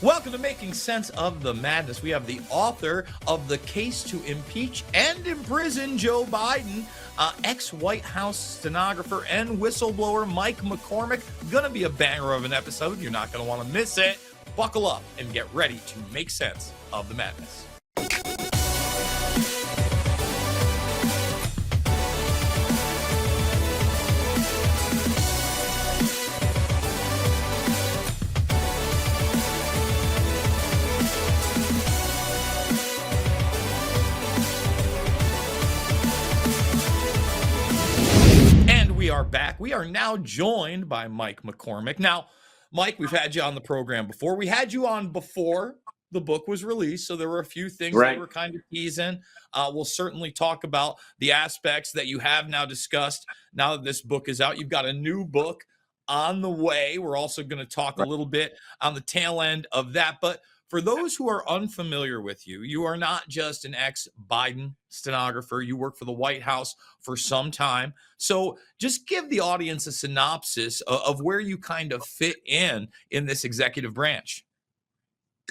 Welcome to Making Sense of the Madness. We have the author of The Case to Impeach and Imprison Joe Biden, ex-White House stenographer and whistleblower Mike McCormick. Gonna be a banger of an episode. You're not gonna want to miss it. Buckle up and get ready to make sense of the madness. We are back. We are now joined by Mike McCormick. Now, Mike, we've had you on the program before. We had you on before the book was released, so there were a few things that were kind of teasing. We'll certainly talk about the aspects that you have now discussed now that this book is out. You've got a new book on the way. We're also going to talk a little bit on the tail end of that. But for those who are unfamiliar with you, you are not just an ex-Biden stenographer. You work for the White House for some time. So just give the audience a synopsis of where you kind of fit in this executive branch.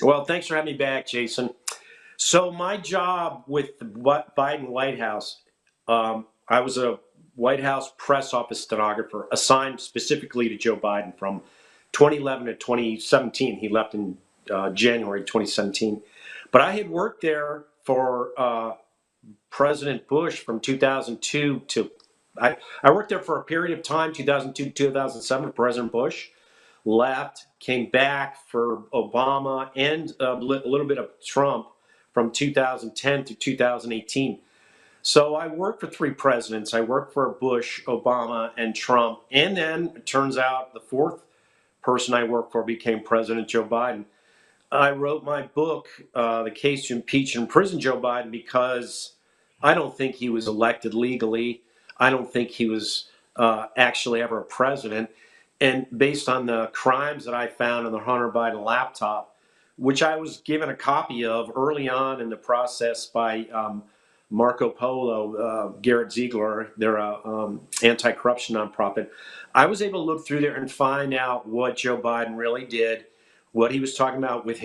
Well, thanks for having me back, Jason. So my job with the Biden White House, I was a White House press office stenographer assigned specifically to Joe Biden from 2011 to 2017. He left in January 2017. But I had worked there for President Bush from 2002 to, I worked there for a period of time, 2002 to 2007, President Bush. Left, came back for Obama and a little bit of Trump from 2010 to 2018. So I worked for three presidents. I worked for Bush, Obama, and Trump. And then it turns out the fourth person I worked for became President Joe Biden. I wrote my book, The Case to Impeach and Imprison Joe Biden, because I don't think he was elected legally. I don't think he was actually ever a president. And based on the crimes that I found in the Hunter Biden laptop, which I was given a copy of early on in the process by Marco Polo, Garrett Ziegler, their anti-corruption nonprofit, I was able to look through there and find out what Joe Biden really did, what he was talking about with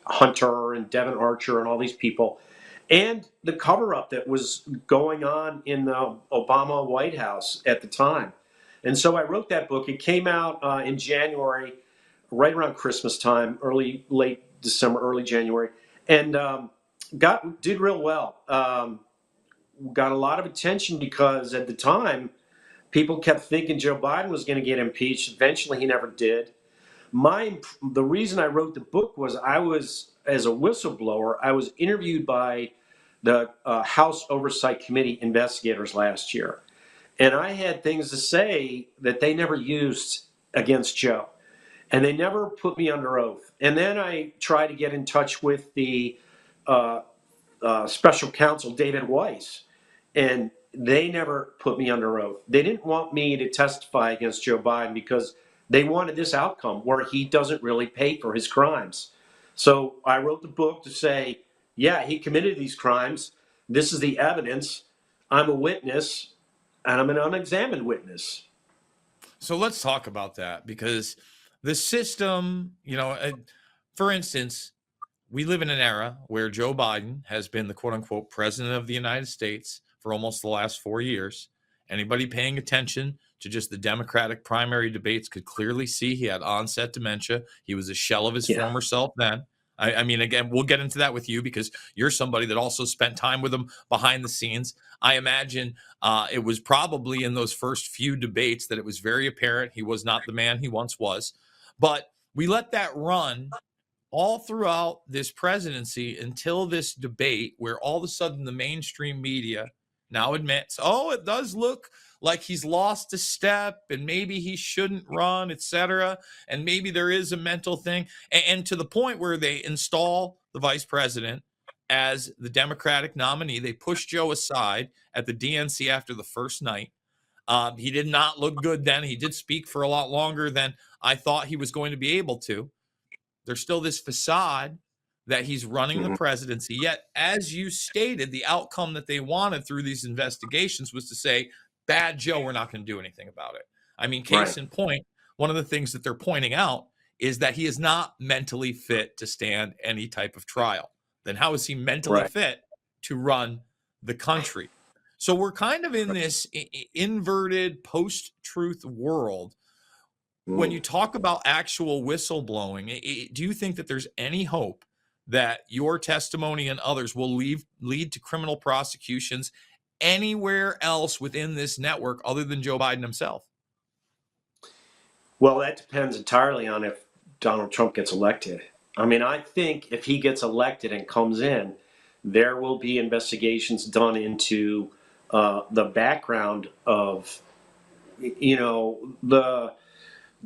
Hunter and Devin Archer and all these people, and the cover-up that was going on in the Obama White House at the time. And so I wrote that book. It came out in January, right around Christmas time, late December, early January, and did real well. Got a lot of attention because at the time, people kept thinking Joe Biden was going to get impeached. Eventually, he never did. The reason I wrote the book was as a whistleblower, I was interviewed by the House Oversight Committee investigators last year. And I had things to say that they never used against Joe. And they never put me under oath. And then I tried to get in touch with the special counsel, David Weiss. And they never put me under oath. They didn't want me to testify against Joe Biden because they wanted this outcome where he doesn't really pay for his crimes. So I wrote the book to say, yeah, he committed these crimes. This is the evidence. I'm a witness. And I'm an unexamined witness. So let's talk about that, because the system, for instance, we live in an era where Joe Biden has been the quote unquote president of the United States for almost the last 4 years. Anybody paying attention to just the Democratic primary debates could clearly see he had onset dementia. He was a shell of his former self then. I mean, again, we'll get into that with you because you're somebody that also spent time with him behind the scenes. I imagine it was probably in those first few debates that it was very apparent he was not the man he once was. But we let that run all throughout this presidency until this debate where all of a sudden the mainstream media now admits, oh, it does look like he's lost a step and maybe he shouldn't run, etc. And maybe there is a mental thing. And to the point where they install the vice president as the Democratic nominee. They pushed Joe aside at the DNC after the first night. He did not look good then. He did speak for a lot longer than I thought he was going to be able to. There's still this facade that he's running the presidency. Yet, as you stated, the outcome that they wanted through these investigations was to say, bad Joe, we're not going to do anything about it. I mean, case in point, one of the things that they're pointing out is that he is not mentally fit to stand any type of trial. Then how is he mentally Right. fit to run the country? So we're kind of in this inverted post-truth world. When you Mm. talk about actual whistleblowing, do you think that there's any hope that your testimony and others will lead to criminal prosecutions anywhere else within this network other than Joe Biden himself? Well, that depends entirely on if Donald Trump gets elected. I mean, I think if he gets elected and comes in, there will be investigations done into the background of,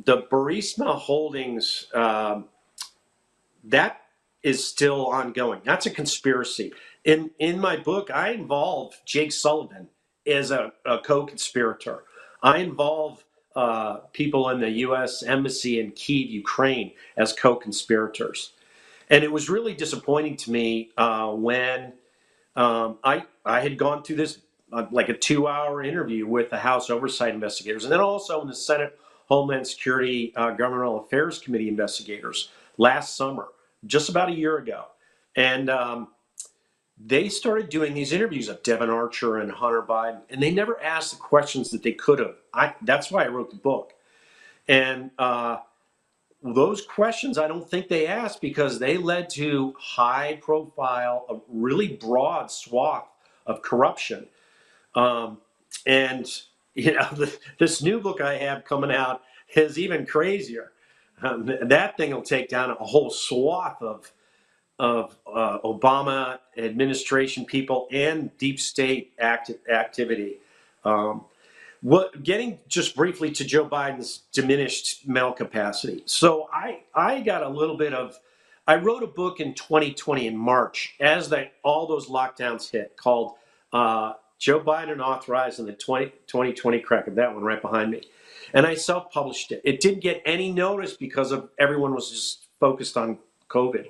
the Burisma Holdings. That is still ongoing. That's a conspiracy. In my book, I involve Jake Sullivan as a co-conspirator. I involve people in the U.S. Embassy in Kyiv, Ukraine, as co-conspirators. And it was really disappointing to me when I had gone through this like a 2-hour interview with the House Oversight investigators, and then also in the Senate Homeland Security Governmental Affairs Committee investigators last summer, just about a year ago. And they started doing these interviews of Devin Archer and Hunter Biden, and they never asked the questions that they could have. That's why I wrote the book. And those questions I don't think they asked because they led to high profile, a really broad swath of corruption. And, this new book I have coming out is even crazier. That thing will take down a whole swath of Obama administration people and deep state activity. Um, Getting just briefly to Joe Biden's diminished mental capacity. So I got a little bit of. I wrote a book in 2020 in March as all those lockdowns hit called Joe Biden Authorized in the 2020 Crack. That one right behind me. And I self-published it. It didn't get any notice because of everyone was just focused on COVID.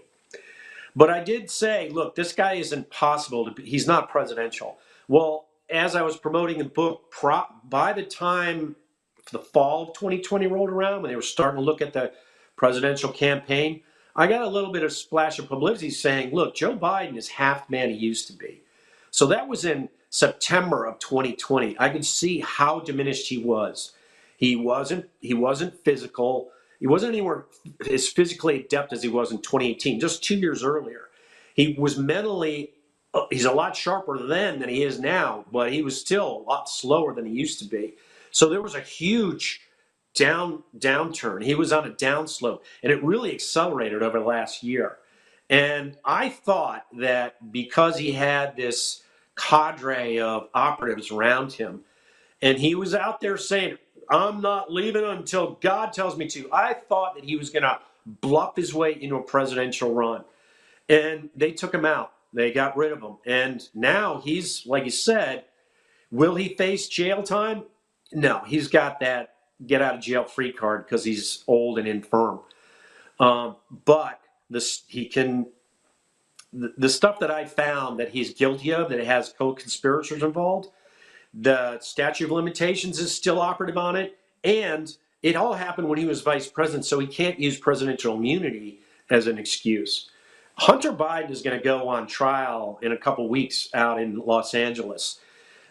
But I did say, look, this guy is impossible to be. He's not presidential. Well, as I was promoting the book, by the time the fall of 2020 rolled around, when they were starting to look at the presidential campaign, I got a little bit of splash of publicity saying, look, Joe Biden is half the man he used to be. So that was in September of 2020. I could see how diminished he was. He wasn't physical. He wasn't anywhere as physically adept as he was in 2018, just 2 years earlier. He was mentally, he's a lot sharper then than he is now, but he was still a lot slower than he used to be. So there was a huge downturn. He was on a downslope, and it really accelerated over the last year. And I thought that because he had this cadre of operatives around him, and he was out there saying, I'm not leaving until God tells me to. I thought that he was going to bluff his way into a presidential run. And they took him out. They got rid of him. And now he's, like you said, will he face jail time? No, he's got that get out of jail free card because he's old and infirm. But he can. The stuff that I found that he's guilty of, that it has co-conspirators involved, the statute of limitations is still operative on it. And it all happened when he was vice president, so he can't use presidential immunity as an excuse. Hunter Biden is going to go on trial in a couple weeks out in Los Angeles.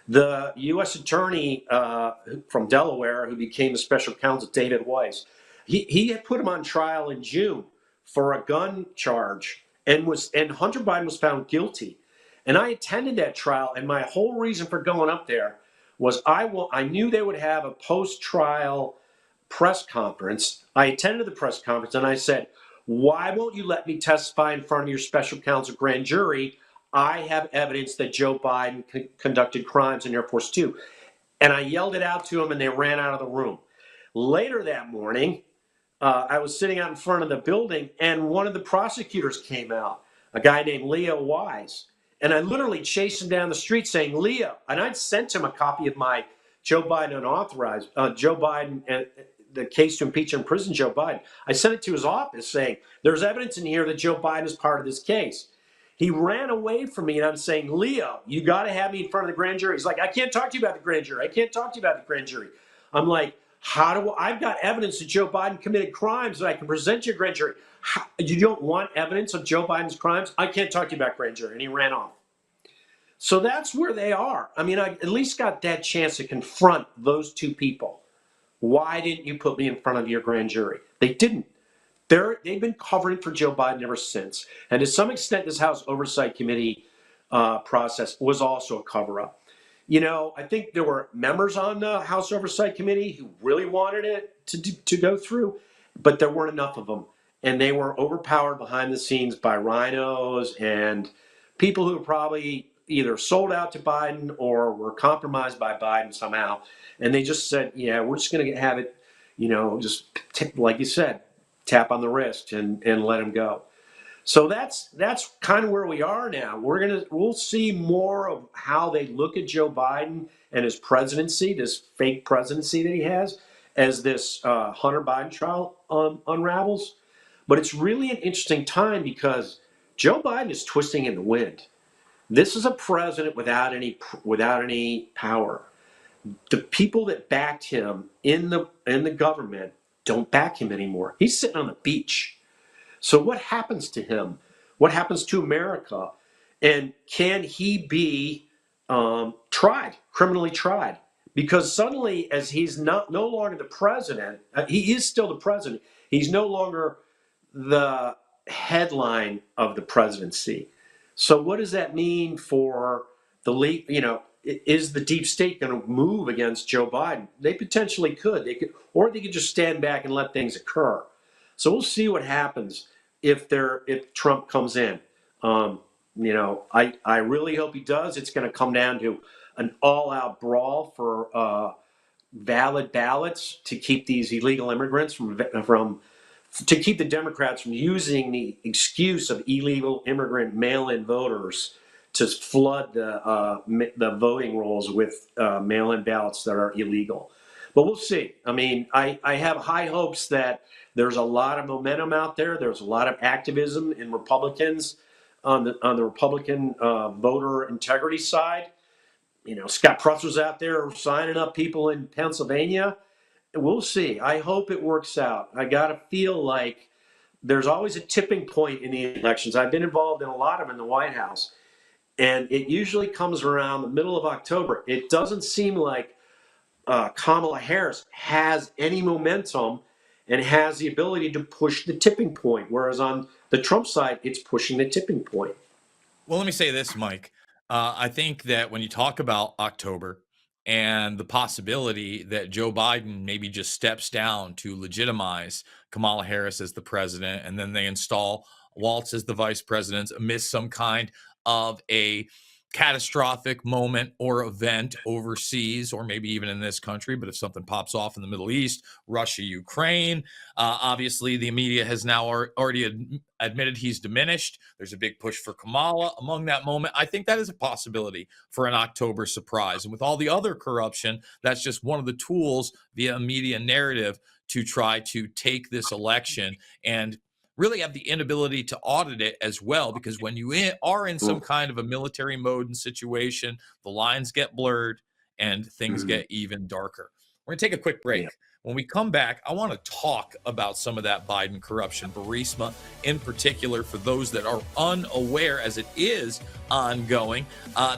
The U.S. attorney from Delaware, who became the special counsel, David Weiss, he had put him on trial in June for a gun charge, and Hunter Biden was found guilty. And I attended that trial, and my whole reason for going up there was I knew they would have a post-trial press conference. I attended the press conference, and I said, why won't you let me testify in front of your special counsel grand jury? I have evidence that Joe Biden conducted crimes in Air Force Two. And I yelled it out to them, and they ran out of the room. Later that morning, I was sitting out in front of the building, and one of the prosecutors came out, a guy named Leo Wise. And I literally chased him down the street saying, Leo, and I'd sent him a copy of my Joe Biden unauthorized, Joe Biden, and the case to impeach and imprison Joe Biden. I sent it to his office saying, there's evidence in here that Joe Biden is part of this case. He ran away from me, and I'm saying, Leo, you got to have me in front of the grand jury. He's like, I can't talk to you about the grand jury. I can't talk to you about the grand jury. I'm like, I've got evidence that Joe Biden committed crimes that I can present to your grand jury. You don't want evidence of Joe Biden's crimes? I can't talk to you about grand jury. And he ran off. So that's where they are. I mean, I at least got that chance to confront those two people. Why didn't you put me in front of your grand jury? They didn't. They've been covering for Joe Biden ever since. And to some extent, this House Oversight Committee process was also a cover-up. I think there were members on the House Oversight Committee who really wanted it to go through, but there weren't enough of them. And they were overpowered behind the scenes by rhinos and people who probably either sold out to Biden or were compromised by Biden somehow. And they just said, yeah, we're just going to have it, just like you said, tap on the wrist and let him go. So that's kind of where we are now. We'll see more of how they look at Joe Biden and his presidency, this fake presidency that he has, as this Hunter Biden trial unravels. But it's really an interesting time because Joe Biden is twisting in the wind. This is a president without any power. The people that backed him in the government don't back him anymore. He's sitting on the beach. So what happens to him? What happens to America? And can he be criminally tried? Because suddenly, as he's no longer the president, he is still the president. He's no longer the headline of the presidency. So what does that mean for the league? Is the deep state going to move against Joe Biden? They potentially could. Or they could just stand back and let things occur. So we'll see what happens if Trump comes in. I really hope he does. It's going to come down to an all-out brawl for valid ballots to keep these illegal immigrants to keep the Democrats from using the excuse of illegal immigrant mail-in voters to flood the voting rolls with mail-in ballots that are illegal. But we'll see. I mean, I have high hopes that there's a lot of momentum out there. There's a lot of activism in Republicans on the Republican voter integrity side. Scott Prusser's out there signing up people in Pennsylvania. We'll see. I hope it works out. I got to feel like there's always a tipping point in the elections. I've been involved in a lot of them in the White House, and it usually comes around the middle of October. It doesn't seem like Kamala Harris has any momentum and has the ability to push the tipping point, whereas on the Trump side, it's pushing the tipping point. Well, let me say this, Mike. I think that when you talk about October and the possibility that Joe Biden maybe just steps down to legitimize Kamala Harris as the president, and then they install Waltz as the vice president amidst some kind of a catastrophic moment or event overseas, or maybe even in this country. But if something pops off in the Middle East, Russia, Ukraine, obviously the media has now already admitted he's diminished. There's a big push for Kamala among that moment. I think that is a possibility for an October surprise. And with all the other corruption, that's just one of the tools via media narrative to try to take this election and really have the inability to audit it as well, because when you are in some kind of a military mode and situation, the lines get blurred and things get even darker. We're going to take a quick break. Yeah. When we come back, I want to talk about some of that Biden corruption, Burisma in particular, for those that are unaware, as it is ongoing.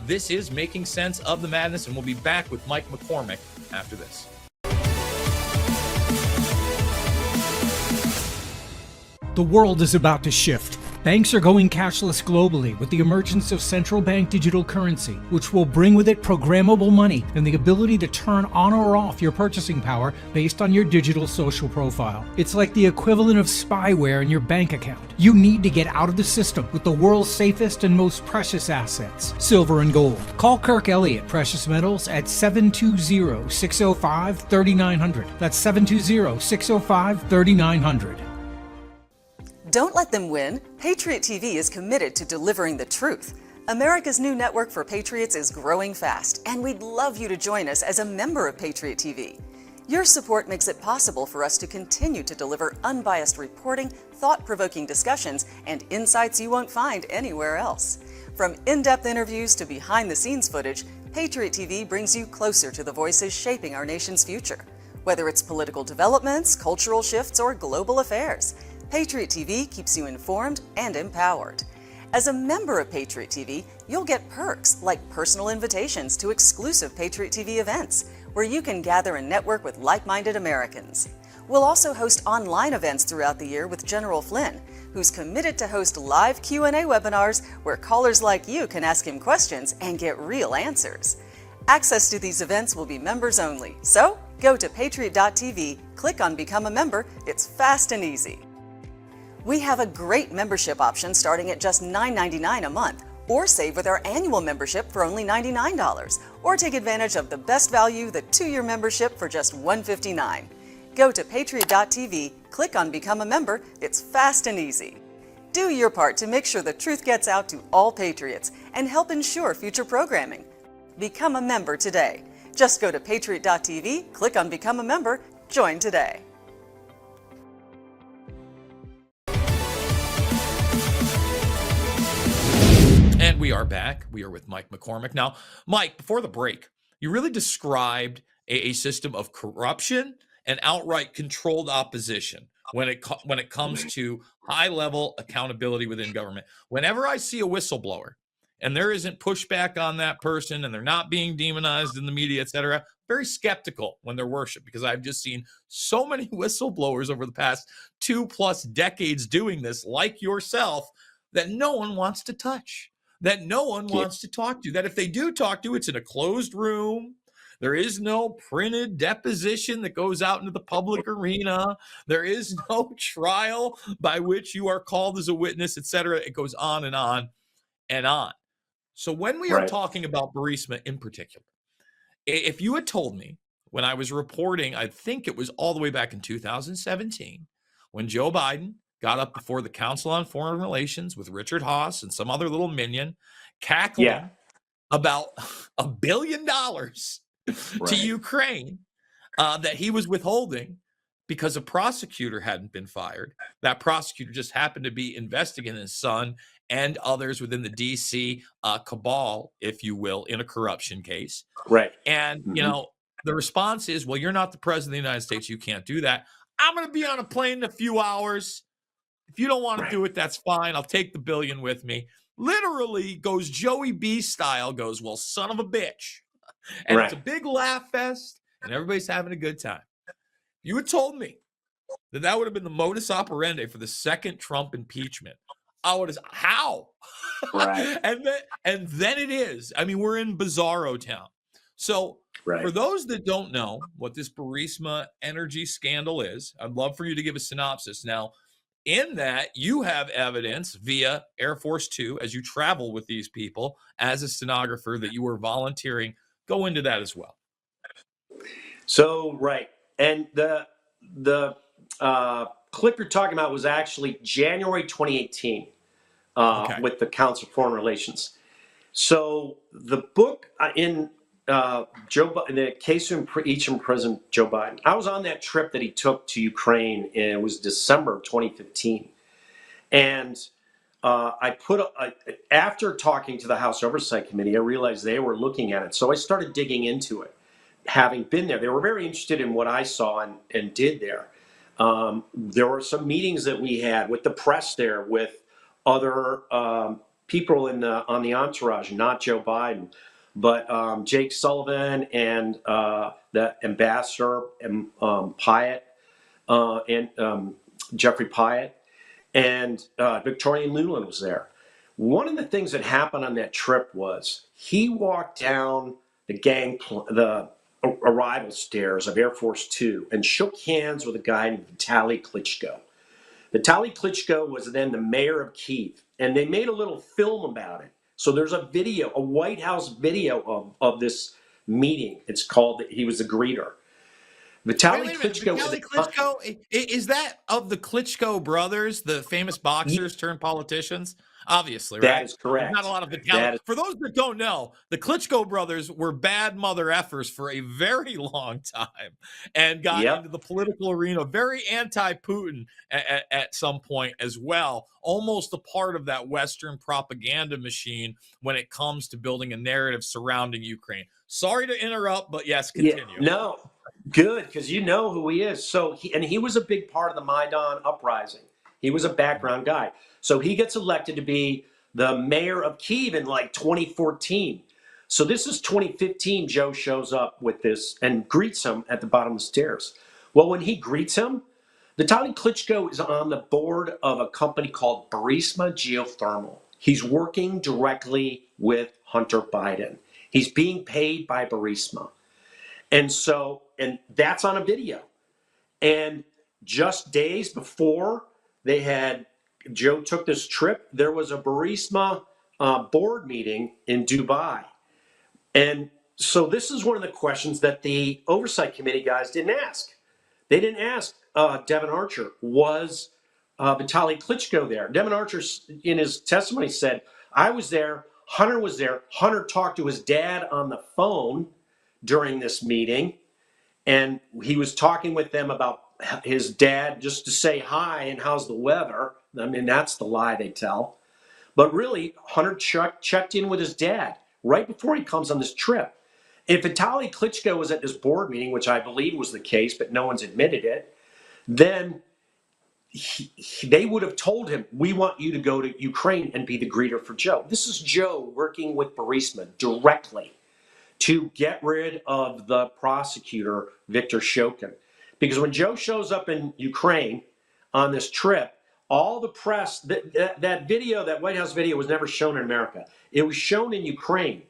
This is Making Sense of the Madness, and we'll be back with Mike McCormick after this. The world is about to shift. Banks are going cashless globally with the emergence of central bank digital currency, which will bring with it programmable money and the ability to turn on or off your purchasing power based on your digital social profile. It's like the equivalent of spyware in your bank account. You need to get out of the system with the world's safest and most precious assets, silver and gold. Call Kirk Elliott Precious Metals at 720-605-3900. That's 720-605-3900. Don't let them win. Patriot TV is committed to delivering the truth. America's new network for Patriots is growing fast, and we'd love you to join us as a member of Patriot TV. Your support makes it possible for us to continue to deliver unbiased reporting, thought-provoking discussions, and insights you won't find anywhere else. From in-depth interviews to behind-the-scenes footage, Patriot TV brings you closer to the voices shaping our nation's future. Whether it's political developments, cultural shifts, or global affairs, Patriot TV keeps you informed and empowered. As a member of Patriot TV, you'll get perks like personal invitations to exclusive Patriot TV events, where you can gather and network with like-minded Americans. We'll also host online events throughout the year with General Flynn, who's committed to host live Q&A webinars where callers like you can ask him questions and get real answers. Access to these events will be members only, so go to patriot.tv, click on Become a Member. It's fast and easy. We have a great membership option starting at just $9.99 a month, or save with our annual membership for only $99, or take advantage of the best value, the 2-year membership for just $159. Go to patriot.tv, click on Become a Member. It's fast and easy. Do your part to make sure the truth gets out to all patriots and help ensure future programming. Become a member today. Just go to patriot.tv, click on Become a Member, join today. And we are back. We are with Mike McCormick. Now, Mike, before the break, you really described a system of corruption and outright controlled opposition when it comes to high-level accountability within government. Whenever I see a whistleblower and there isn't pushback on that person and they're not being demonized in the media, et cetera, very skeptical when they're worshipped, because I've just seen so many whistleblowers over the past 2+ decades doing this, like yourself, that no one wants to touch, that no one wants to talk to, that if they do talk to, it's in a closed room. There is no printed deposition that goes out into the public arena. There is no trial by which you are called as a witness, et cetera. It goes on and on and on. So when we are talking about Burisma in particular, if you had told me when I was reporting, I think it was all the way back in 2017, when Joe Biden got up before the Council on Foreign Relations with Richard Haass and some other little minion, cackling about $1 billion to Ukraine that he was withholding because a prosecutor hadn't been fired. That prosecutor just happened to be investigating his son and others within the D.C. cabal, if you will, in a corruption case. And, you know, the response is, well, you're not the president of the United States. You can't do that. I'm going to be on a plane in a few hours. If you don't want to do it, that's fine. I'll take the $1 billion with me. Literally goes Joey B style, goes, well, son of a bitch. And it's a big laugh fest, and everybody's having a good time. You had told me that would have been the modus operandi for the second Trump impeachment. I would have, how? And then it is. I mean, we're in bizarro town. So for those that don't know what this Burisma energy scandal is, I'd love for you to give a synopsis. Now, in that, you have evidence via Air Force Two as you travel with these people as a stenographer that you were volunteering. Go into that as well. So, and the clip you're talking about was actually January 2018 with the Council of Foreign Relations. So the book in the case of impeachment President Joe Biden, I was on that trip that he took to Ukraine, and it was December of 2015. And I after talking to the House Oversight Committee, I realized they were looking at it. So I started digging into it. Having been there, they were very interested in what I saw and did there. There were some meetings that we had with the press there, with other people on the entourage, not Joe Biden, but Jake Sullivan and the ambassador and Pyatt and Jeffrey Pyatt. And Victoria Nuland was there. One of the things that happened on that trip was he walked down the arrival stairs of Air Force Two and shook hands with a guy named Vitaly Klitschko. Vitaly Klitschko was then the mayor of Kyiv, and they made a little film about it. So there's a video, a White House video of this meeting. It's called "He Was a Greeter." Vitaly Klitschko, is that of the Klitschko brothers, the famous boxers turned politicians? Obviously, right? That is correct. Not a lot of Vitaly. For those that don't know, the Klitschko brothers were bad mother effers for a very long time and got into the political arena, very anti-Putin at some point as well, almost a part of that Western propaganda machine when it comes to building a narrative surrounding Ukraine. Sorry to interrupt, but yes, continue. No, Good, because you know who he is. So he was a big part of the Maidan uprising. He was a background guy. So he gets elected to be the mayor of Kyiv in like 2014. So this is 2015. Joe shows up with this and greets him at the bottom of the stairs. Well, when he greets him, Vitaly Klitschko is on the board of a company called Burisma Geothermal. He's working directly with Hunter Biden. He's being paid by Burisma. And that's on a video. And just days before Joe took this trip, there was a Burisma board meeting in Dubai. And so this is one of the questions that the oversight committee guys didn't ask. They didn't ask Devin Archer, was Vitaly Klitschko there? Devin Archer, in his testimony, said, I was there, Hunter was there. Hunter talked to his dad on the phone during this meeting, and he was talking with them about his dad just to say hi and how's the weather. I mean, that's the lie they tell. But really, Hunter checked in with his dad right before he comes on this trip. If Vitaly Klitschko was at this board meeting, which I believe was the case, but no one's admitted it, then they would have told him, we want you to go to Ukraine and be the greeter for Joe. This is Joe working with Burisma directly to get rid of the prosecutor, Viktor Shokin. Because when Joe shows up in Ukraine on this trip, all the press, that video, that White House video was never shown in America. It was shown in Ukraine.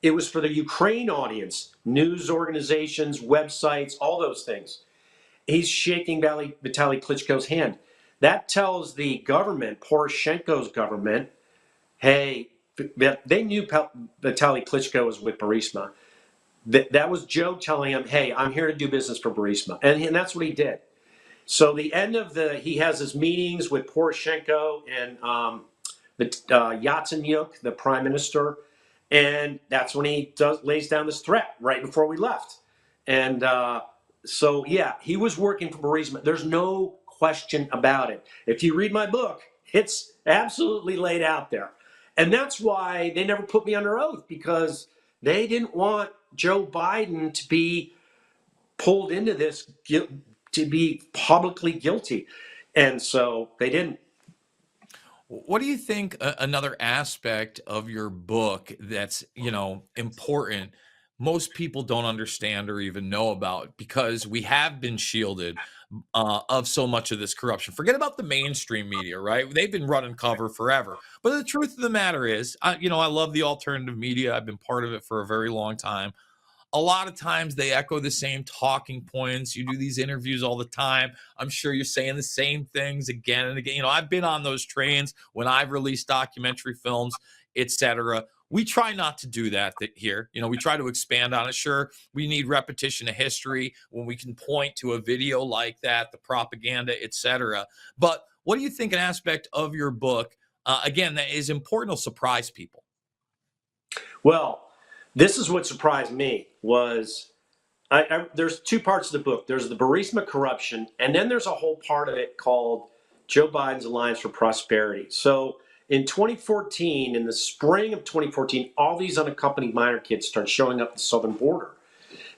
It was for the Ukraine audience, news organizations, websites, all those things. He's shaking Vitaly Klitschko's hand. That tells the government, Poroshenko's government, hey, they knew Vitaly Klitschko was with Burisma. That was Joe telling him, hey, I'm here to do business for Burisma. And that's what he did. So he has his meetings with Poroshenko and Yatsenyuk, the prime minister. And that's when he lays down this threat right before we left. And so, yeah, he was working for Burisma. There's no question about it. If you read my book, it's absolutely laid out there. And that's why they never put me under oath, because they didn't want Joe Biden to be pulled into this, to be publicly guilty. And so they didn't. What do you think another aspect of your book that's, important, most people don't understand or even know about, because we have been shielded of so much of this corruption? Forget about the mainstream media, right? They've been running cover forever. But the truth of the matter is, I love the alternative media. I've been part of it for a very long time. A lot of times they echo the same talking points. You do these interviews all the time. I'm sure you're saying the same things again and again. I've been on those trains when I've released documentary films, etc. We try not to do that here. We try to expand on it. Sure, we need repetition of history when we can point to a video like that, the propaganda, etc. But what do you think an aspect of your book, again, that is important, will surprise people? Well, this is what surprised me was there's two parts of the book. There's the Burisma corruption, and then there's a whole part of it called Joe Biden's Alliance for Prosperity. So in 2014, in the spring of 2014, all these unaccompanied minor kids start showing up at the southern border.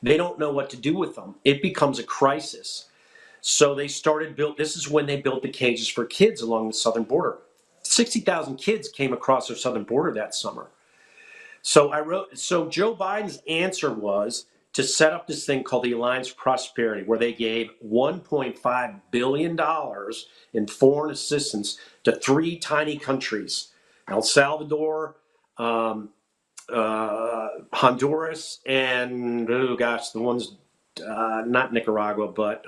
They don't know what to do with them. It becomes a crisis. So this is when they built the cages for kids along the southern border. 60,000 kids came across their southern border that summer. So Joe Biden's answer was to set up this thing called the Alliance for Prosperity, where they gave $1.5 billion in foreign assistance to 3 tiny countries: El Salvador, Honduras, and, the one's not Nicaragua, but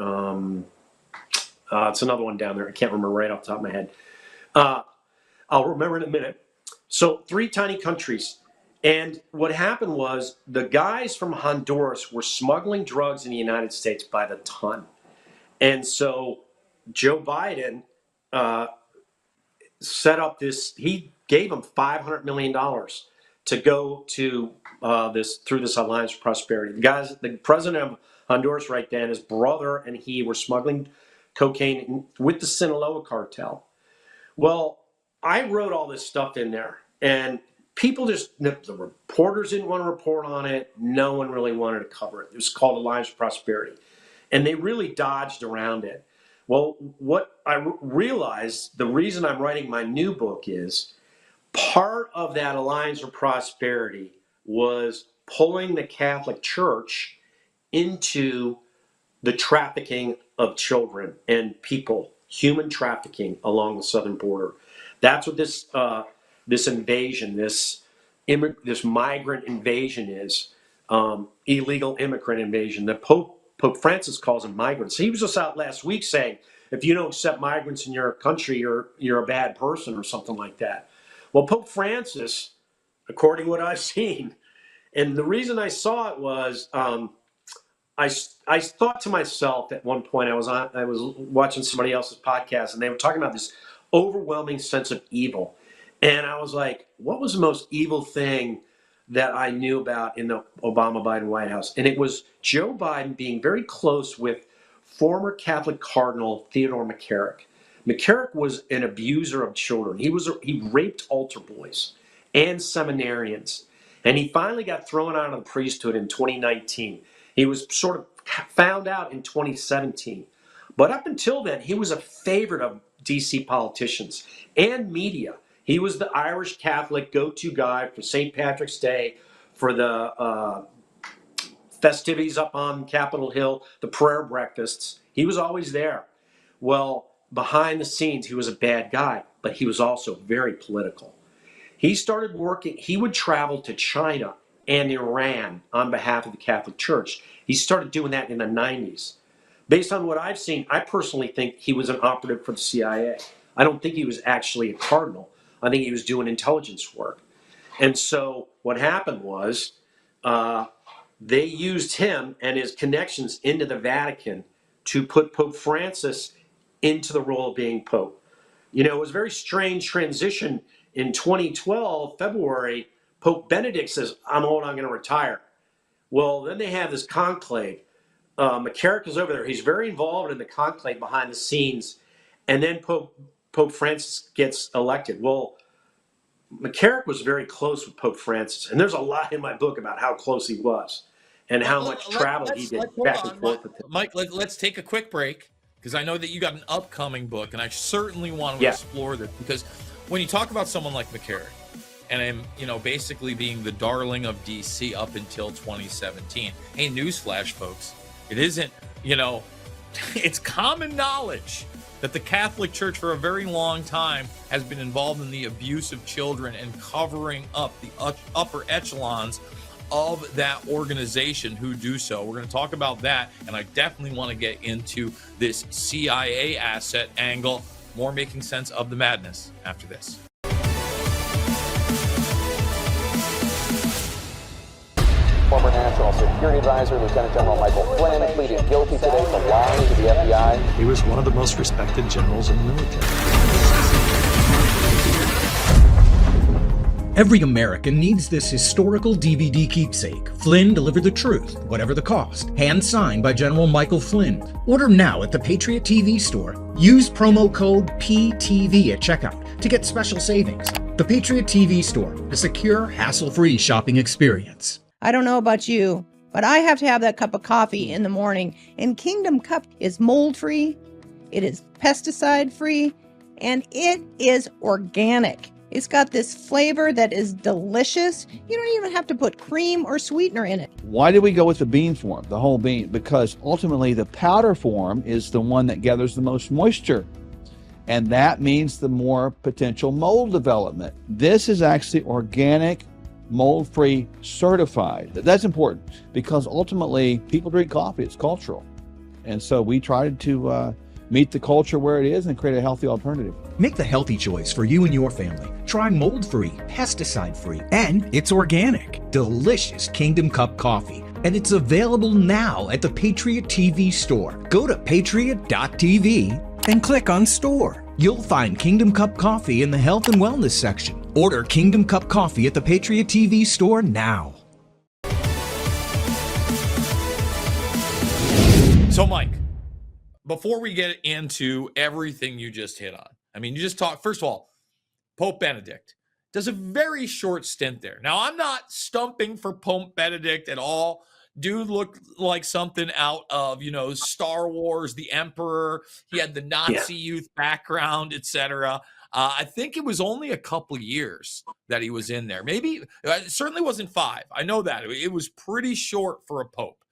it's another one down there. I can't remember right off the top of my head. I'll remember in a minute. So 3 tiny countries. And what happened was the guys from Honduras were smuggling drugs in the United States by the ton. And so Joe Biden set up he gave them $500 million to go to through this Alliance for Prosperity. The president of Honduras right then, his brother and he were smuggling cocaine with the Sinaloa cartel. Well, I wrote all this stuff in there, and people the reporters didn't want to report on it. No one really wanted to cover it. It was called Alliance for Prosperity. And they really dodged around it. Well, what I realized, the reason I'm writing my new book is part of that Alliance for Prosperity was pulling the Catholic Church into the trafficking of children and people, human trafficking along the southern border. That's what this invasion, this migrant invasion is, illegal immigrant invasion. The Pope Francis calls them migrants. He was just out last week saying, if you don't accept migrants in your country, you're a bad person or something like that. Well, Pope Francis, according to what I've seen, and the reason I saw it was I thought to myself at one point, I was watching somebody else's podcast, and they were talking about this overwhelming sense of evil. And I was like, what was the most evil thing that I knew about in the Obama-Biden White House? And it was Joe Biden being very close with former Catholic Cardinal Theodore McCarrick. McCarrick was an abuser of children. He raped altar boys and seminarians. And he finally got thrown out of the priesthood in 2019. He was sort of found out in 2017. But up until then, he was a favorite of DC politicians and media. He was the Irish Catholic go-to guy for St. Patrick's Day, for the festivities up on Capitol Hill, the prayer breakfasts. He was always there. Well, behind the scenes, he was a bad guy, but he was also very political. He started working, he would travel to China and Iran on behalf of the Catholic Church. He started doing that in the 90s. Based on what I've seen, I personally think he was an operative for the CIA. I don't think he was actually a cardinal. I think he was doing intelligence work. And so what happened was they used him and his connections into the Vatican to put Pope Francis into the role of being Pope. You know, it was a very strange transition. In 2012, February, Pope Benedict says, I'm old, I'm going to retire. Well, then they have this conclave. McCarrick is over there. He's very involved in the conclave behind the scenes. And then Pope Francis gets elected. Well, McCarrick was very close with Pope Francis. And there's a lot in my book about how close he was and how much travel he did back and forth with him. Mike, let's take a quick break, because I know that you got an upcoming book, and I certainly want to explore this, because when you talk about someone like McCarrick, and him, you know, basically being the darling of DC up until 2017. Hey, newsflash, folks. It isn't, you know, it's common knowledge that the Catholic Church for a very long time has been involved in the abuse of children and covering up the upper echelons of that organization who do so. We're going to talk about that, and I definitely want to get into this CIA asset angle. More Making Sense of the Madness after this. Former National Security Advisor Lieutenant General Michael Flynn pleaded guilty today for lying to the FBI. He was one of the most respected generals in the military. Every American needs this historical DVD keepsake. Flynn delivered the truth, whatever the cost. Hand signed by General Michael Flynn. Order now at the Patriot TV store. Use promo code PTV at checkout to get special savings. The Patriot TV store, a secure, hassle-free shopping experience. I don't know about you, but I have to have that cup of coffee in the morning. And Kingdom Cup is mold-free, it is pesticide-free, and it is organic. It's got this flavor that is delicious. You don't even have to put cream or sweetener in it. Why did we go with the bean form, the whole bean? Because ultimately the powder form is the one that gathers the most moisture. And that means the more potential mold development. This is actually organic, mold-free, certified. That's important because ultimately people drink coffee. It's cultural. And so we tried to meet the culture where it is and create a healthy alternative. Make the healthy choice for you and your family. Try mold-free, pesticide-free, and it's organic. Delicious Kingdom Cup coffee. And it's available now at the Patriot TV store. Go to patriot.tv and click on store. You'll find Kingdom Cup coffee in the health and wellness section. Order Kingdom Cup coffee at the Patriot TV store now. So, Mike, before we get into everything you just hit on, I mean, you just talked, first of all, Pope Benedict. does a very short stint there. Now, I'm not stumping for Pope Benedict at all. Dude looked like something out of, Star Wars, the Emperor. He had the Yeah. Nazi youth background, etc. I think it was only a couple years that he was in there. Maybe it certainly wasn't 5. I know that it was pretty short for a pope.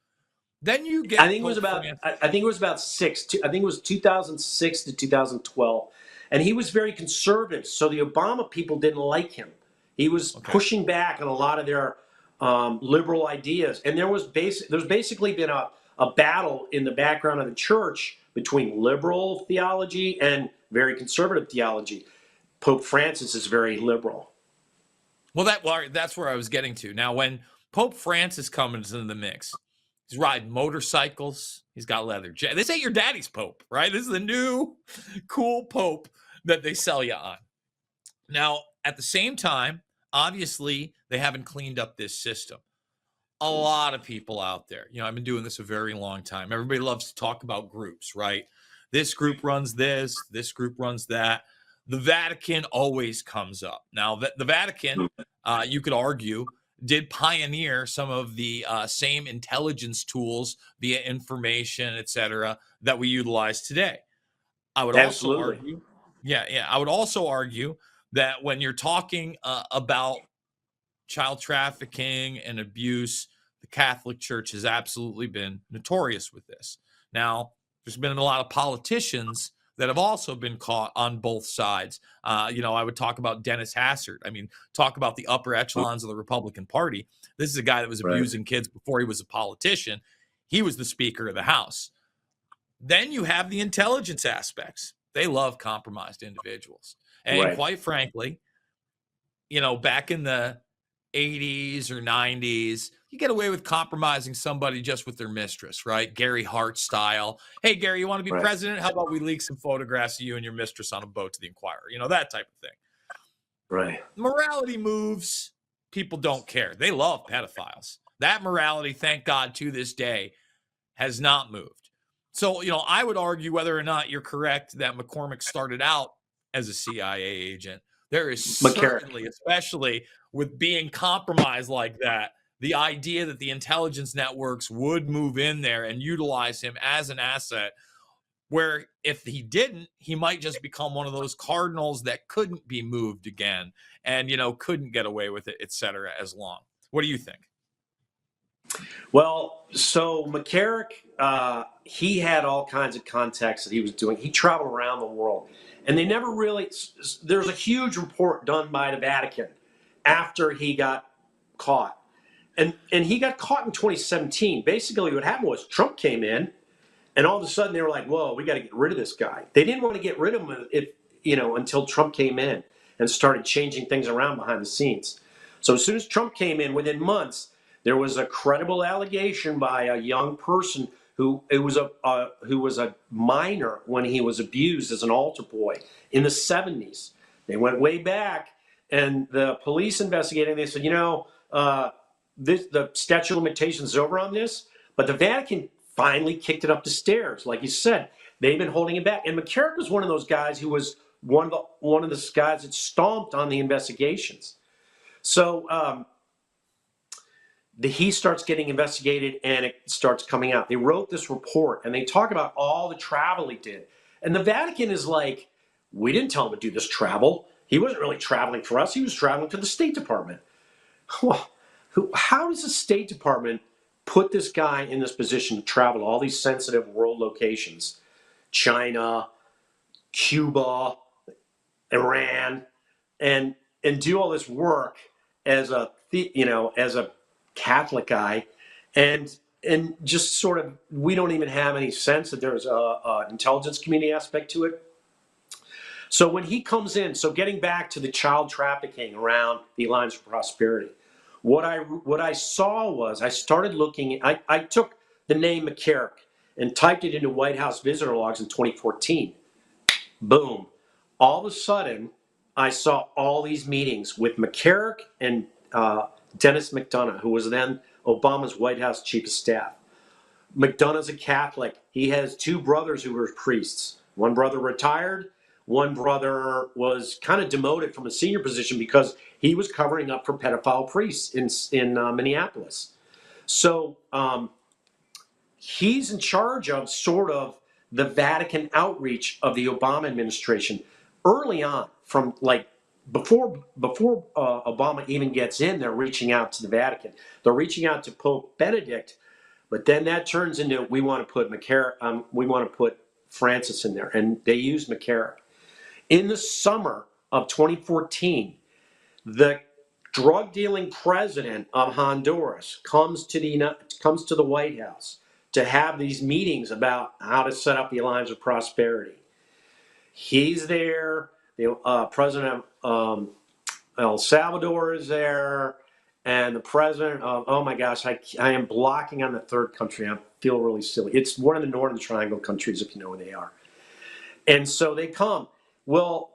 Then you get. I think it was about. I think it was about 6. I think it was 2006 to 2012, and he was very conservative. So the Obama people didn't like him. He was pushing back on a lot of their liberal ideas, and there's basically been a battle in the background of the church between liberal theology and very conservative theology. Pope Francis is very liberal. Well, that's where I was getting to. Now, when Pope Francis comes into the mix, he's riding motorcycles. He's got leather jacket. This ain't your daddy's pope, right? This is the new cool pope that they sell you on. Now, at the same time, obviously, they haven't cleaned up this system. A lot of people out there, I've been doing this a very long time. Everybody loves to talk about groups, right? This group runs this group runs that. The Vatican always comes up. Now, the Vatican, you could argue, did pioneer some of the same intelligence tools via information, et cetera, that we utilize today. I would also argue, I would also argue that when you're talking about child trafficking and abuse, the Catholic Church has absolutely been notorious with this. Now, there's been a lot of politicians that have also been caught on both sides. I would talk about Dennis Hassert. I mean, talk about the upper echelons of the Republican Party. This is a guy that was abusing kids before he was a politician. He was the Speaker of the House. Then you have the intelligence aspects. They love compromised individuals. And quite frankly, back in the 80s or 90s, you get away with compromising somebody just with their mistress, right? Gary Hart style. Hey, Gary, you want to be president? How about we leak some photographs of you and your mistress on a boat to the Inquirer? That type of thing. Right. Morality moves, people don't care. They love pedophiles. That morality, thank God, to this day, has not moved. So, I would argue whether or not you're correct that McCormick started out as a CIA agent. There is certainly, especially with being compromised like that, the idea that the intelligence networks would move in there and utilize him as an asset, where if he didn't, he might just become one of those cardinals that couldn't be moved again and, couldn't get away with it, et cetera, as long. What do you think? Well, so McCarrick, he had all kinds of contacts that he was doing. He traveled around the world. And they never really, there's a huge report done by the Vatican after he got caught. And he got caught in 2017. Basically what happened was Trump came in and all of a sudden they were like, whoa, we got to get rid of this guy. They didn't want to get rid of him until Trump came in and started changing things around behind the scenes. So as soon as Trump came in, within months, there was a credible allegation by a young person who was a minor when he was abused as an altar boy in the 70s. They went way back, and the police investigating. They said, the statute of limitations is over on this, but the Vatican finally kicked it up the stairs. Like you said, they've been holding it back. And McCarrick was one of those guys who was one of the guys that stomped on the investigations. So he starts getting investigated and it starts coming out. They wrote this report and they talk about all the travel he did. And the Vatican is like, we didn't tell him to do this travel. He wasn't really traveling for us. He was traveling to the State Department. Well, how does the State Department put this guy in this position to travel to all these sensitive world locations? China, Cuba, Iran, and do all this work as a Catholic guy, and just sort of, we don't even have any sense that there's a intelligence community aspect to it. So when he comes in, so getting back to the child trafficking around the Alliance for Prosperity, what I saw was, I started looking, I took the name McCarrick and typed it into White House visitor logs in 2014. Boom. All of a sudden, I saw all these meetings with McCarrick and Dennis McDonough, who was then Obama's White House chief of staff. McDonough's a Catholic. He has two brothers who were priests. One brother retired. One brother was kind of demoted from a senior position because he was covering up for pedophile priests in Minneapolis. So he's in charge of sort of the Vatican outreach of the Obama administration early on, from like before Obama even gets in. They're reaching out to the Vatican. They're reaching out to Pope Benedict, but then that turns into we want to put we want to put Francis in there, and they use McCarrick. In the summer of 2014, the drug dealing president of Honduras comes to the White House to have these meetings about how to set up the Alliance of Prosperity. He's there. The president of El Salvador is there, and the president of, oh my gosh, I am blocking on the third country. I feel really silly. It's one of the Northern Triangle countries, if you know where they are. And so they come. Well,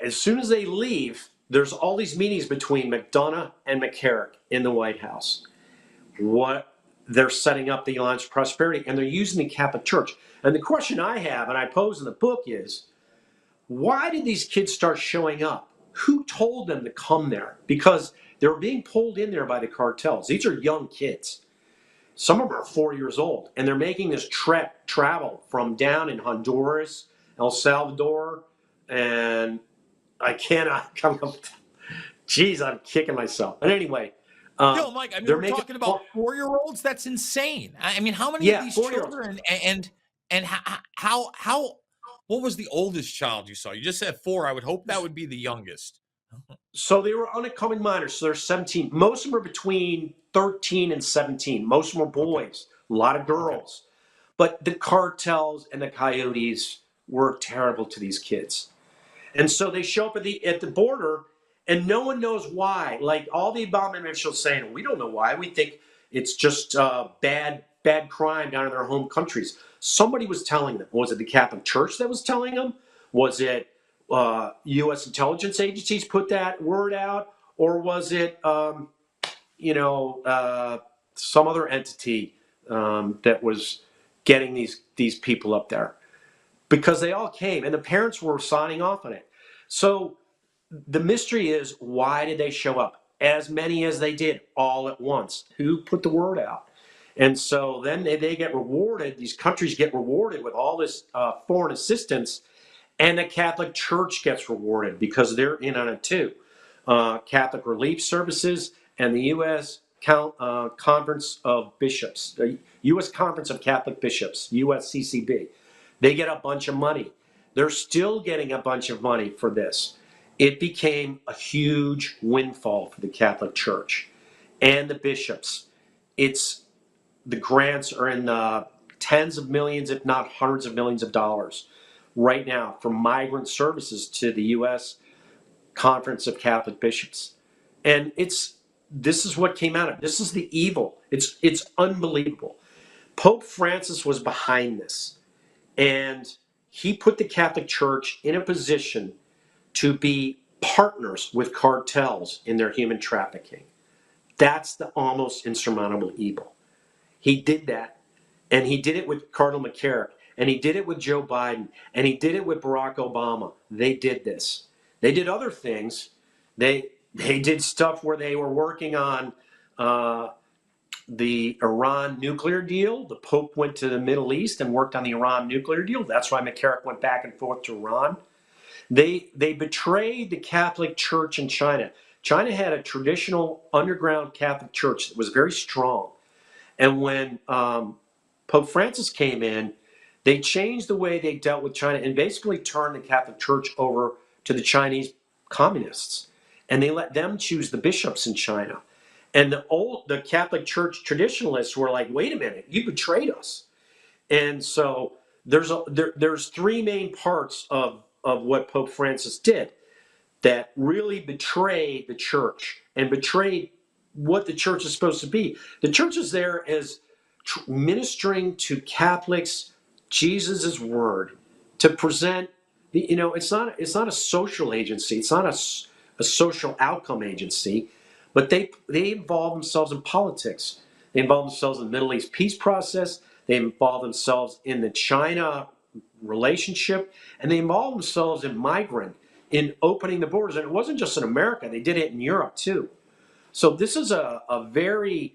as soon as they leave, there's all these meetings between McDonough and McCarrick in the White House. They're setting up the Alliance of Prosperity, and they're using the Catholic Church. And the question I have, and I pose in the book, is why did these kids start showing up? Who told them to come there? Because they were being pulled in there by the cartels. These are young kids. Some of them are 4 years old, and they're making this travel from down in Honduras, El Salvador, and I cannot come up. Geez, I'm kicking myself. But anyway, Yo, Mike, I mean, we're talking about 4-year-olds. That's insane. I mean, how many of these children and how what was the oldest child you saw? You just said 4. I would hope that would be the youngest. So they were unaccompanied minors. So they're 17. Most of them are between 13 and 17. Most of them are boys. A lot of girls. But the cartels and the coyotes were terrible to these kids. And so they show up at the border, and no one knows why. Like all the Obama officials saying, we don't know why. We think it's just bad crime down in their home countries. Somebody was telling them. Was it the Catholic Church that was telling them? Was it U.S. intelligence agencies put that word out? Or was it, some other entity that was getting these people up there? Because they all came, and the parents were signing off on it. So the mystery is, why did they show up? As many as they did, all at once. Who put the word out? And so then they get rewarded. These countries get rewarded with all this foreign assistance, and the Catholic Church gets rewarded because they're in on it too. Catholic Relief Services and the U.S. Conference of Bishops, the U.S. Conference of Catholic Bishops, USCCB. They get a bunch of money. They're still getting a bunch of money for this. It became a huge windfall for the Catholic Church and the bishops. The grants are in the tens of millions, if not hundreds of millions of dollars right now for migrant services to the U.S. Conference of Catholic Bishops. And this is what came out of it. This is the evil. It's unbelievable. Pope Francis was behind this. And he put the Catholic Church in a position to be partners with cartels in their human trafficking. That's the almost insurmountable evil. He did that. And he did it with Cardinal McCarrick. And he did it with Joe Biden. And he did it with Barack Obama. They did this. They did other things. They did stuff where they were working on the Iran nuclear deal. The Pope went to the Middle East and worked on the Iran nuclear deal. That's why McCarrick went back and forth to Iran. They betrayed the Catholic Church in China. China had a traditional underground Catholic Church that was very strong. And when Pope Francis came in, they changed the way they dealt with China and basically turned the Catholic Church over to the Chinese communists. And they let them choose the bishops in China. And the Catholic Church traditionalists were like, wait a minute, you betrayed us. And so there's 3 main parts of what Pope Francis did that really betrayed the church and betrayed what the church is supposed to be. The church is there as ministering to Catholics Jesus' word, to present it's not a social agency. It's not a social outcome agency. But they involve themselves in politics. They involve themselves in the Middle East peace process. They involve themselves in the China relationship, and they involved themselves in opening the borders. And it wasn't just in America; they did it in Europe too. So this is a very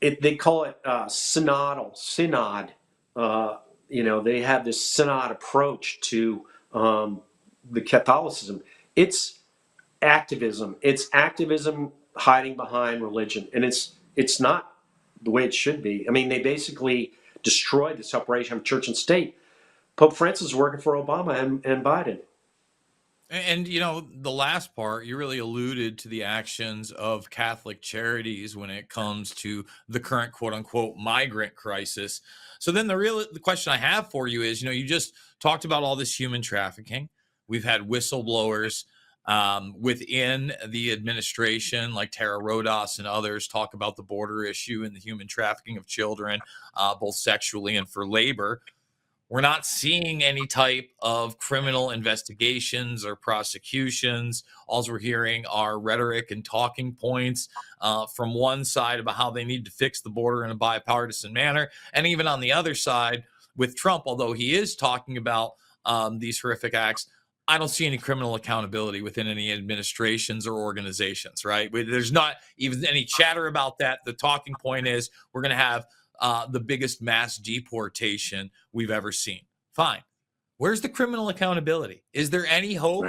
they call it synod. They have this synod approach to the Catholicism. It's activism. It's activism hiding behind religion, and it's not the way it should be. I mean, they basically destroyed the separation of church and state. Pope Francis is working for Obama and Biden. And the last part, you really alluded to the actions of Catholic charities when it comes to the current quote unquote migrant crisis. So then the question I have for you is, you just talked about all this human trafficking. We've had whistleblowers within the administration, like Tara Rodas and others, talk about the border issue and the human trafficking of children, both sexually and for labor. We're not seeing any type of criminal investigations or prosecutions. All we're hearing are rhetoric and talking points from one side about how they need to fix the border in a bipartisan manner. And even on the other side with Trump, although he is talking about these horrific acts, I don't see any criminal accountability within any administrations or organizations, right? There's not even any chatter about that. The talking point is we're going to have the biggest mass deportation we've ever seen. Fine. Where's the criminal accountability? Is there any hope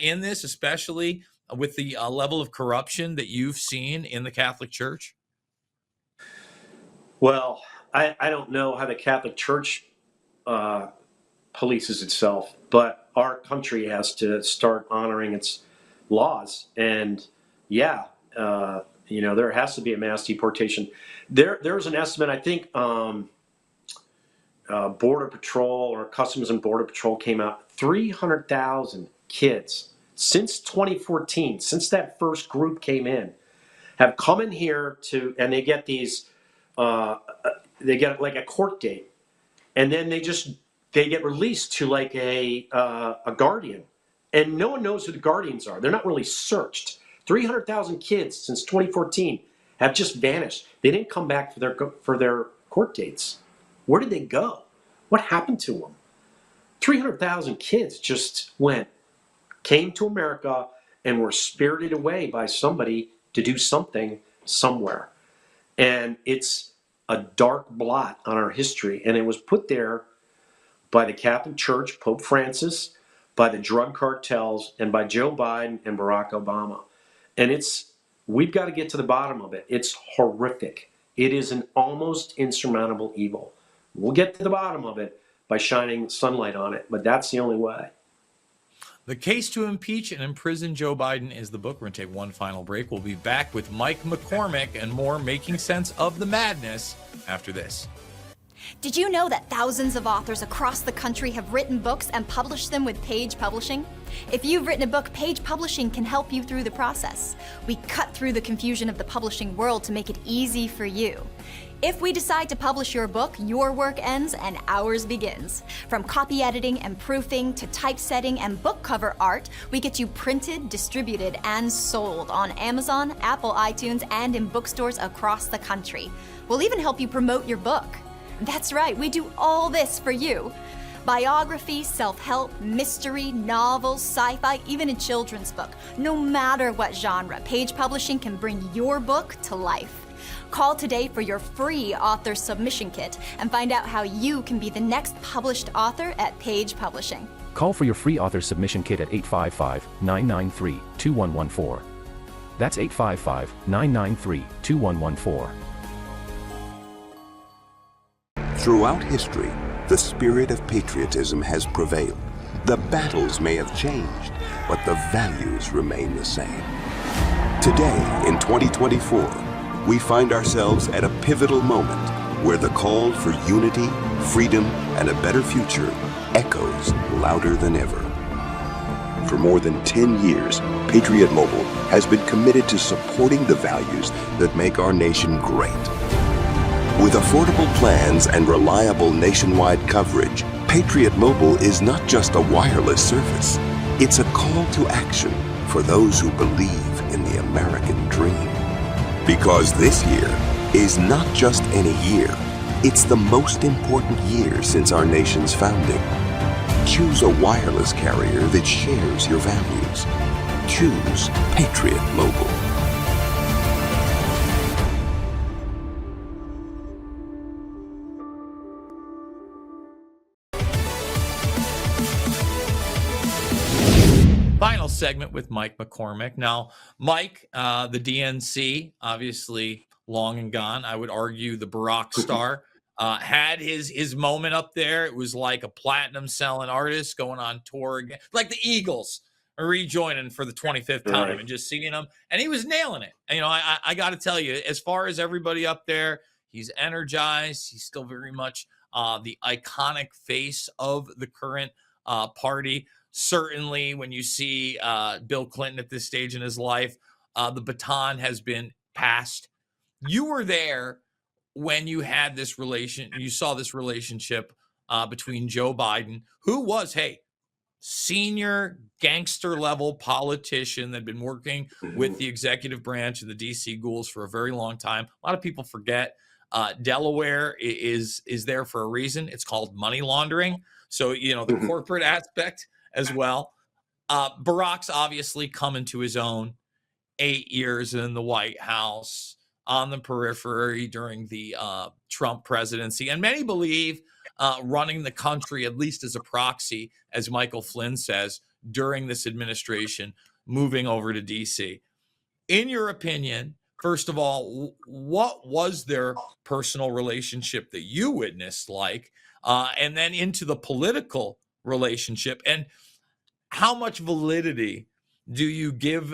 in this, especially with the level of corruption that you've seen in the Catholic Church? Well, I don't know how the Catholic Church polices itself, but our country has to start honoring its laws. And there has to be a mass deportation. There's an estimate, I think Border Patrol or Customs and Border Patrol came out, 300,000 kids since 2014, since that first group came in, have come in here and they get these, they get like a court date, and then they get released to like a guardian, and no one knows who the guardians are. They're not really searched. 300,000 kids since 2014 have just vanished. They didn't come back for their court dates. Where did they go? What happened to them? 300,000 kids just came to America and were spirited away by somebody to do something somewhere. And it's a dark blot on our history. And it was put there by the Catholic Church, Pope Francis, by the drug cartels, and by Joe Biden and Barack Obama. And we've got to get to the bottom of it. It's horrific. It is an almost insurmountable evil. We'll get to the bottom of it by shining sunlight on it, but that's the only way. The Case to Impeach and Imprison Joe Biden is the book. We're going to take one final break. We'll be back with Mike McCormick and more Making Sense of the Madness after this. Did you know that thousands of authors across the country have written books and published them with Page Publishing? If you've written a book, Page Publishing can help you through the process. We cut through the confusion of the publishing world to make it easy for you. If we decide to publish your book, your work ends and ours begins. From copy editing and proofing to typesetting and book cover art, we get you printed, distributed, and sold on Amazon, Apple iTunes, and in bookstores across the country. We'll even help you promote your book. That's right, we do all this for you. Biography, self-help, mystery, novels, sci-fi, even a children's book. No matter what genre, Page Publishing can bring your book to life. Call today for your free author submission kit and find out how you can be the next published author at Page Publishing. Call for your free author submission kit at 855-993-2114. That's 855-993-2114. Throughout history, the spirit of patriotism has prevailed. The battles may have changed, but the values remain the same. Today, in 2024, we find ourselves at a pivotal moment where the call for unity, freedom, and a better future echoes louder than ever. For more than 10 years, Patriot Mobile has been committed to supporting the values that make our nation great. With affordable plans and reliable nationwide coverage, Patriot Mobile is not just a wireless service. It's a call to action for those who believe in the American dream. Because this year is not just any year, It's the most important year since our nation's founding. Choose a wireless carrier that shares your values. Choose Patriot Mobile. Final segment with Mike McCormick. Now, Mike, the DNC, obviously long and gone. I would argue the Barack star had his moment up there. It was like a platinum selling artist going on tour again, like the Eagles rejoining for the 25th time, Right. and just seeing him. And he was nailing it. And, I got to tell you, as far as everybody up there, he's energized. He's still very much the iconic face of the current party. Certainly, when you see Bill Clinton at this stage in his life, the baton has been passed. You were there when you had this you saw this relationship between Joe Biden, who was, senior gangster level politician that had been working with the executive branch of the DC ghouls for a very long time. A lot of people forget Delaware is there for a reason. It's called money laundering. So, the corporate aspect as well. Barack's obviously coming to his own. 8 years in the White House, on the periphery during the Trump presidency. And many believe running the country, at least as a proxy, as Michael Flynn says, during this administration, moving over to D.C. In your opinion, first of all, what was their personal relationship that you witnessed like? And then into the political relationship, and how much validity do you give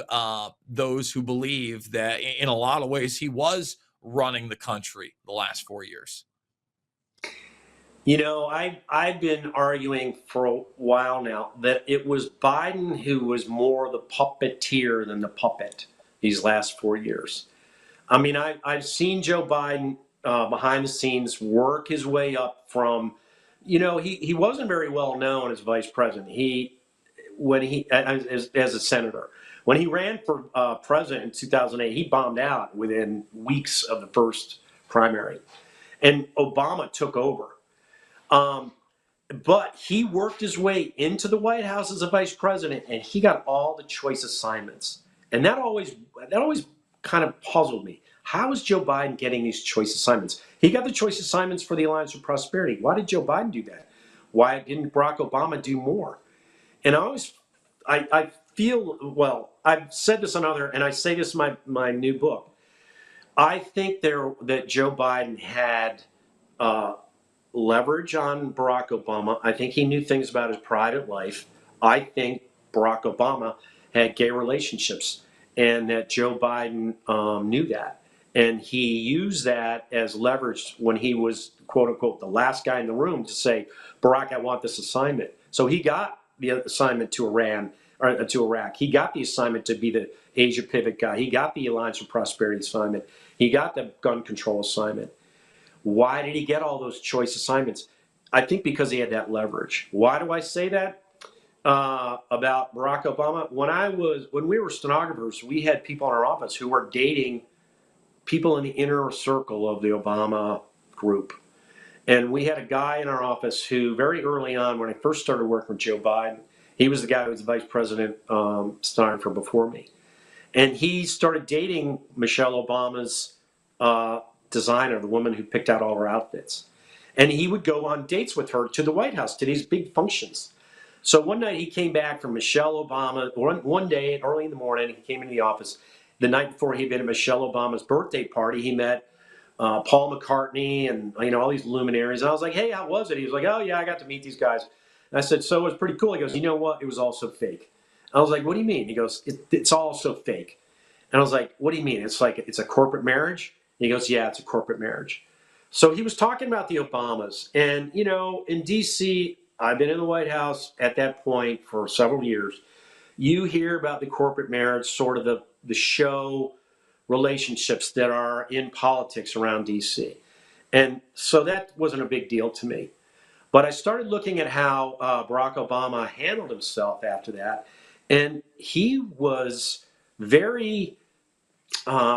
those who believe that in a lot of ways he was running the country the last 4 years? I've been arguing for a while now that it was Biden who was more the puppeteer than the puppet these last 4 years. I mean, I've seen Joe Biden behind the scenes work his way up from, he wasn't very well known as vice president. As a senator, when he ran for president in 2008, he bombed out within weeks of the first primary, and Obama took over. But he worked his way into the White House as a vice president, and he got all the choice assignments. And that always kind of puzzled me. How is Joe Biden getting these choice assignments? He got the choice assignments for the Alliance for Prosperity. Why did Joe Biden do that? Why didn't Barack Obama do more? And I feel, well, I've said this and I say this in my new book. I think that Joe Biden had leverage on Barack Obama. I think he knew things about his private life. I think Barack Obama had gay relationships, and that Joe Biden knew that. And he used that as leverage when he was, quote unquote, the last guy in the room to say, Barack, I want this assignment. So he got the assignment to Iran or to Iraq. He got the assignment to be the Asia pivot guy. He got the Alliance for Prosperity assignment. He got the gun control assignment. Why did he get all those choice assignments? I think because he had that leverage. Why do I say that about Barack Obama? When we were stenographers, we had people in our office who were dating people in the inner circle of the Obama group. And we had a guy in our office who very early on, when I first started working with Joe Biden, he was the guy who was the vice president stenographer before me. And he started dating Michelle Obama's designer, the woman who picked out all her outfits. And he would go on dates with her to the White House, to these big functions. So one night he came back from Michelle Obama, one day early in the morning, he came into the office. The night before he'd been at Michelle Obama's birthday party, he met Paul McCartney and all these luminaries. And I was like, hey, how was it? He was like, oh yeah, I got to meet these guys. And I said, so it was pretty cool. He goes, you know what? It was all so fake. I was like, what do you mean? He goes, it's all so fake. And I was like, what do you mean? It's like, it's a corporate marriage? He goes, yeah, it's a corporate marriage. So he was talking about the Obamas. And, in D.C., I've been in the White House at that point for several years. You hear about the corporate marriage, sort of the show relationships that are in politics around D.C. And so that wasn't a big deal to me. But I started looking at how Barack Obama handled himself after that. And he was very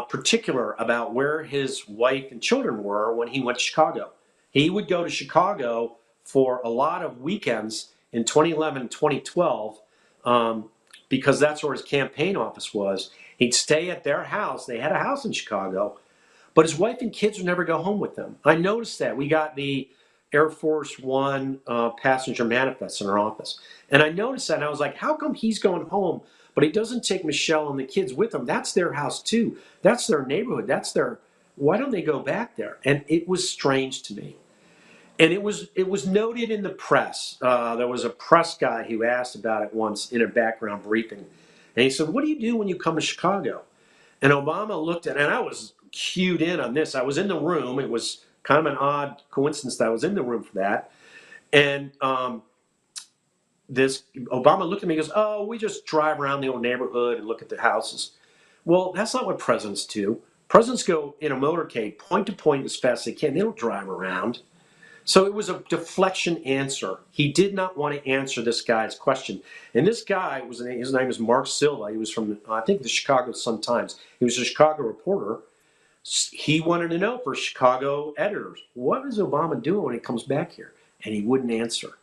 particular about where his wife and children were when he went to Chicago. He would go to Chicago for a lot of weekends in 2011, 2012, because that's where his campaign office was. He'd stay at their house. They had a house in Chicago, but his wife and kids would never go home with them. I noticed that. We got the Air Force One passenger manifest in our office. And I noticed that, and I was like, how come he's going home, but he doesn't take Michelle and the kids with him? That's their house too. That's their neighborhood. Why don't they go back there? And it was strange to me. And it was noted in the press. There was a press guy who asked about it once in a background briefing. And he said, what do you do when you come to Chicago? And Obama looked at, and I was cued in on this. I was in the room. It was kind of an odd coincidence that I was in the room for that. And this Obama looked at me and goes, oh, we just drive around the old neighborhood and look at the houses. Well, that's not what presidents do. Presidents go in a motorcade point to point as fast as they can. They don't drive around. So it was a deflection answer. He did not want to answer this guy's question. And this guy, his name is Mark Silva. He was from, I think, the Chicago Sun-Times. He was a Chicago reporter. He wanted to know for Chicago editors, what is Obama doing when he comes back here? And he wouldn't answer.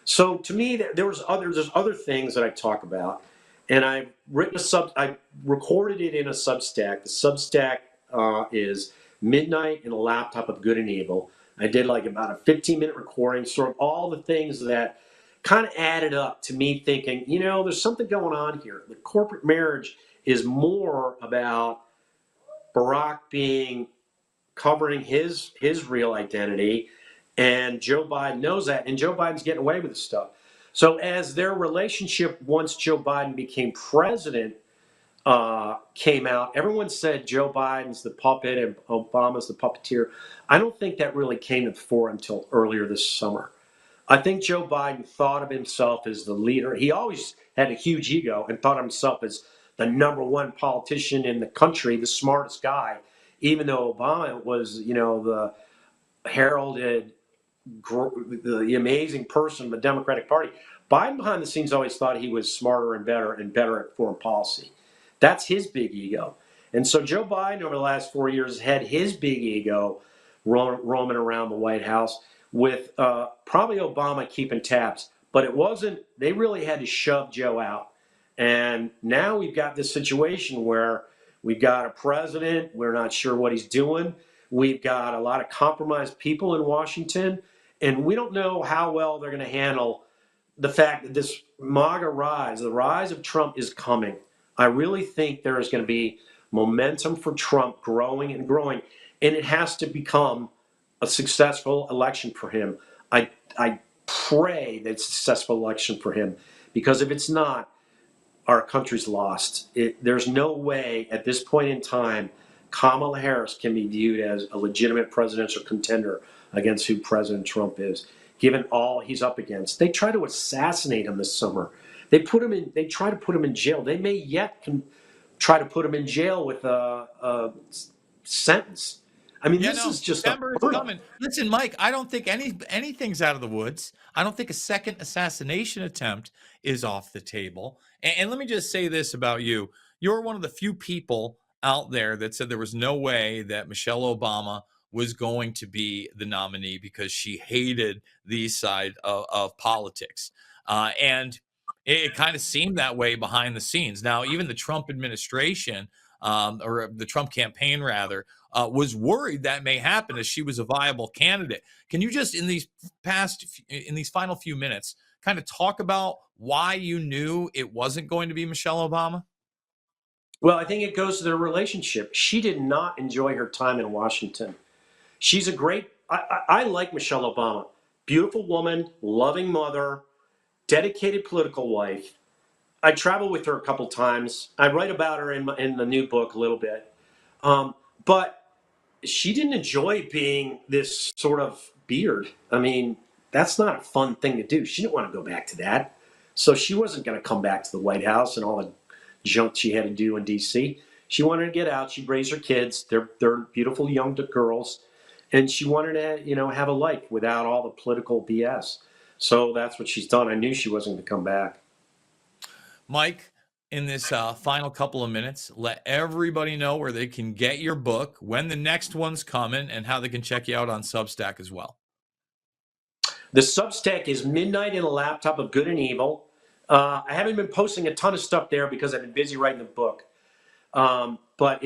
So to me, there's other things that I talk about. And I recorded it in a Substack. The Substack is Midnight in a Laptop of Good and Evil. I did like about a 15-minute recording, sort of all the things that kind of added up to me thinking, there's something going on here. The corporate marriage is more about Barack covering his real identity, and Joe Biden knows that, and Joe Biden's getting away with this stuff. So as their relationship, once Joe Biden became president, came out, everyone said Joe Biden's the puppet and Obama's the puppeteer. I don't think that really came to the fore until earlier this summer. I think Joe Biden thought of himself as the leader. He always had a huge ego and thought of himself as the number one politician in the country, the smartest guy, even though Obama was, the heralded, the amazing person of the Democratic Party. Biden behind the scenes always thought he was smarter and better at foreign policy. That's his big ego. And so Joe Biden over the last 4 years had his big ego roaming around the White House with probably Obama keeping tabs. But it wasn't, they really had to shove Joe out. And now we've got this situation where we've got a president, we're not sure what he's doing. We've got a lot of compromised people in Washington, and we don't know how well they're going to handle the fact that this MAGA rise, the rise of Trump is coming. I really think there is going to be momentum for Trump growing and growing, and it has to become a successful election for him. I pray that it's a successful election for him, because if it's not, our country's lost. There's no way at this point in time Kamala Harris can be viewed as a legitimate presidential contender against who President Trump is, given all he's up against. They try to assassinate him this summer. They try to put him in jail. They may yet try to put him in jail with a sentence. I mean, this is just September is coming. Listen, Mike, I don't think anything's out of the woods. I don't think a second assassination attempt is off the table. And let me just say this about you. You're one of the few people out there that said there was no way that Michelle Obama was going to be the nominee because she hated the side of politics. And it kind of seemed that way behind the scenes. Now, even the Trump administration, or the Trump campaign rather, was worried that may happen as she was a viable candidate. Can you just in these final few minutes kind of talk about why you knew it wasn't going to be Michelle Obama? Well, I think it goes to their relationship. She did not enjoy her time in Washington. She's I like Michelle Obama. Beautiful woman, loving mother, dedicated political wife. I travel with her a couple times. I write about her in the new book a little bit. But she didn't enjoy being this sort of beard. I mean, that's not a fun thing to do. She didn't want to go back to that. So she wasn't going to come back to the White House and all the junk she had to do in D.C. She wanted to get out. She'd raise her kids. They're beautiful young girls. And she wanted to, have a life without all the political BS. So that's what she's done. I knew she wasn't going to come back. Mike, in this final couple of minutes, let everybody know where they can get your book, when the next one's coming, and how they can check you out on Substack as well. The Substack is Midnight in a Laptop of Good and Evil. I haven't been posting a ton of stuff there because I've been busy writing the book. But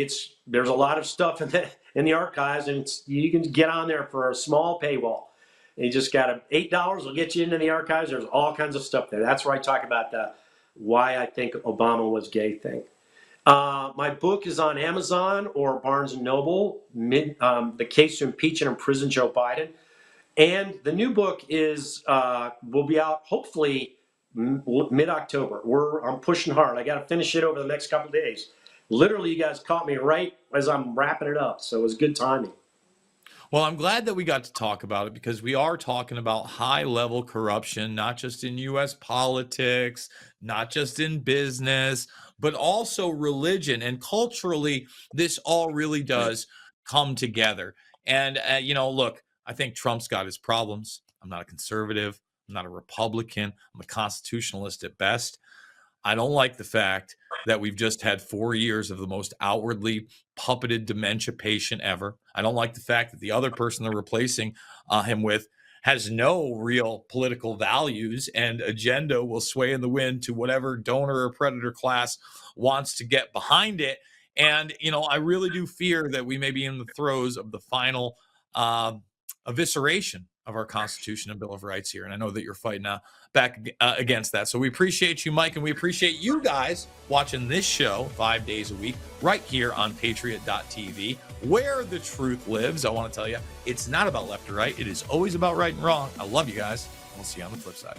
there's a lot of stuff in the archives, and you can get on there for a small paywall. You just got $8 will get you into the archives. There's all kinds of stuff there. That's where I talk about the why I think Obama was gay thing. My book is on Amazon or Barnes & Noble, The Case to Impeach and Imprison Joe Biden. And the new book will be out hopefully mid-October. I'm pushing hard. I got to finish it over the next couple of days. Literally, you guys caught me right as I'm wrapping it up, so it was good timing. Well, I'm glad that we got to talk about it because we are talking about high-level corruption, not just in U.S. politics, not just in business, but also religion. And culturally, this all really does come together. And, look, I think Trump's got his problems. I'm not a conservative. I'm not a Republican. I'm a constitutionalist at best. I don't like the fact that we've just had 4 years of the most outwardly puppeted dementia patient ever. I don't like the fact that the other person they're replacing him with has no real political values and agenda will sway in the wind to whatever donor or predator class wants to get behind it. And, I really do fear that we may be in the throes of the final evisceration of our Constitution and Bill of Rights here. And I know that you're fighting back against that. So we appreciate you, Mike, and we appreciate you guys watching this show 5 days a week right here on Patriot.tv, where the truth lives. I want to tell you, it's not about left or right. It is always about right and wrong. I love you guys. We'll see you on the flip side.